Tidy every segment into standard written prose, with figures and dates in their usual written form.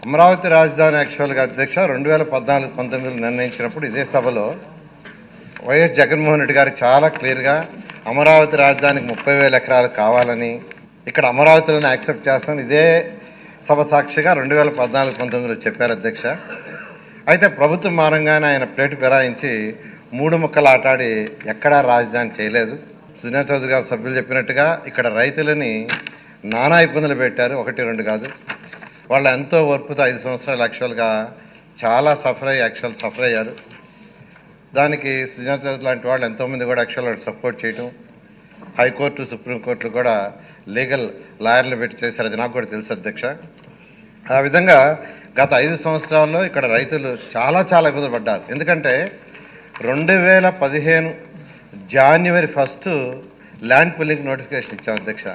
అమరావతి రాజధాని యాక్చువల్గా అధ్యక్ష 2014-19 నిర్ణయించినప్పుడు ఇదే సభలో వైఎస్ జగన్మోహన్ రెడ్డి గారు చాలా క్లియర్గా అమరావతి రాజధానికి 30,000 ఎకరాలు కావాలని, ఇక్కడ అమరావతిలోనే యాక్సెప్ట్ చేస్తాను ఇదే సభ సాక్షిగా 2014-19లో చెప్పారు అధ్యక్ష. అయితే ప్రభుత్వం మారంగానే ఆయన ప్లేటు ఫిరాయించి 3 ముక్కలు ఆటాడి ఎక్కడా రాజధాని చేయలేదు. సుజనా చౌదరి గారు సభ్యులు చెప్పినట్టుగా ఇక్కడ రైతులని నానా ఇబ్బందులు పెట్టారు, 1-2 కాదు. వాళ్ళు ఎంతో ఓర్పుతో 5 సంవత్సరాలు యాక్చువల్గా చాలా సఫర్ అయ్యారు. దానికి సుజనా చౌదరి లాంటి వాళ్ళు ఎంతోమంది కూడా యాక్చువల్గా సపోర్ట్ చేయటం, హైకోర్టు సుప్రీంకోర్టులు కూడా లీగల్ లాయర్లు పెట్టి చేశారు. అది నాకు కూడా తెలుసు అధ్యక్ష. ఆ విధంగా గత 5 సంవత్సరాల్లో ఇక్కడ రైతులు చాలా ఇబ్బందులు పడ్డారు. ఎందుకంటే 2015 జనవరి 1 ల్యాండ్ పుల్లింగ్ నోటిఫికేషన్ ఇచ్చాం అధ్యక్ష.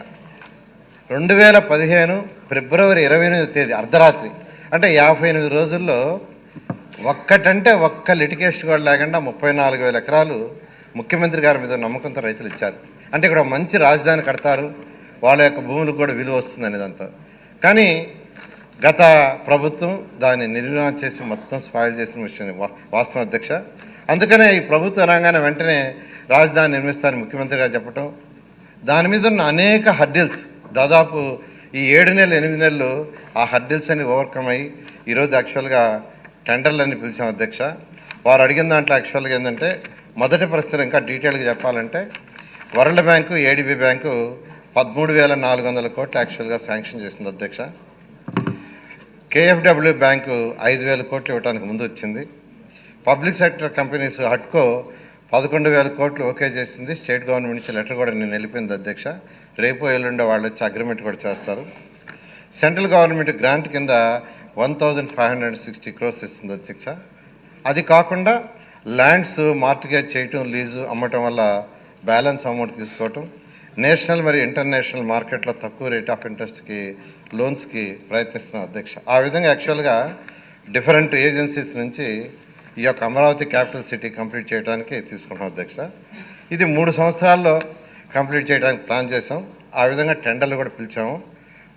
2015 ఫిబ్రవరి 28వ తేదీ అర్ధరాత్రి, అంటే 58 రోజుల్లో ఒక్క లిటికేషన్ కూడా లేకుండా 34,000 ఎకరాలు ముఖ్యమంత్రి గారి మీద నమ్మకంతో రైతులు ఇచ్చారు. అంటే ఇక్కడ మంచి రాజధాని కడతారు, వాళ్ళ యొక్క భూములకు కూడా విలువ వస్తుంది అనేదంతా. కానీ గత ప్రభుత్వం దాన్ని నిర్వహణ చేసి మొత్తం స్పాయిల్ చేసిన విషయం వాస్తవం అధ్యక్ష. అందుకనే ఈ ప్రభుత్వం రాగానే వెంటనే రాజధాని నిర్మిస్తారని ముఖ్యమంత్రి గారు చెప్పటం, దాని మీద ఉన్న అనేక హర్డిల్స్, దాదాపు ఈ 7 నెలలు 8 నెలలు ఆ హర్డిల్స్ అని ఓవర్కమ్ అయ్యి ఈరోజు యాక్చువల్గా టెండర్లన్నీ పిలిచాం అధ్యక్ష. వారు అడిగిన దాంట్లో యాక్చువల్గా ఏంటంటే, మొదటి పరిస్థితులు ఇంకా డీటెయిల్గా చెప్పాలంటే వరల్డ్ బ్యాంకు, ఏడీబీ బ్యాంకు 13,400 కోట్లు యాక్చువల్గా శాంక్షన్ చేసింది అధ్యక్ష. కేఎఫ్డబ్ల్యూ బ్యాంకు 5,000 కోట్లు ఇవ్వడానికి ముందు వచ్చింది. పబ్లిక్ సెక్టర్ కంపెనీస్ హట్కో 11,000 కోట్లు ఓకే చేసింది. స్టేట్ గవర్నమెంట్ నుంచి లెటర్ కూడా నేను వెళ్ళిపోయింది అధ్యక్ష. రేపు ఎల్లుండే వాళ్ళు వచ్చి అగ్రిమెంట్ కూడా చేస్తారు. సెంట్రల్ గవర్నమెంట్ గ్రాంట్ కింద 1,560 crores ఇస్తుంది అధ్యక్ష. అది కాకుండా ల్యాండ్స్ మార్టిగేజ్ చేయటం, లీజు అమ్మటం వల్ల బ్యాలెన్స్ అమౌంట్ తీసుకోవటం, నేషనల్ మరియు ఇంటర్నేషనల్ మార్కెట్లో తక్కువ రేట్ ఆఫ్ ఇంట్రెస్ట్కి లోన్స్కి ప్రయత్నిస్తున్నాం అధ్యక్ష. ఆ విధంగా యాక్చువల్గా డిఫరెంట్ ఏజెన్సీస్ నుంచి ఈ యొక్క అమరావతి క్యాపిటల్ సిటీ కంప్లీట్ చేయడానికి తీసుకుంటాం అధ్యక్ష. ఇది 3 సంవత్సరాల్లో కంప్లీట్ చేయడానికి ప్లాన్ చేసాం. ఆ విధంగా టెండర్లు కూడా పిలిచాము.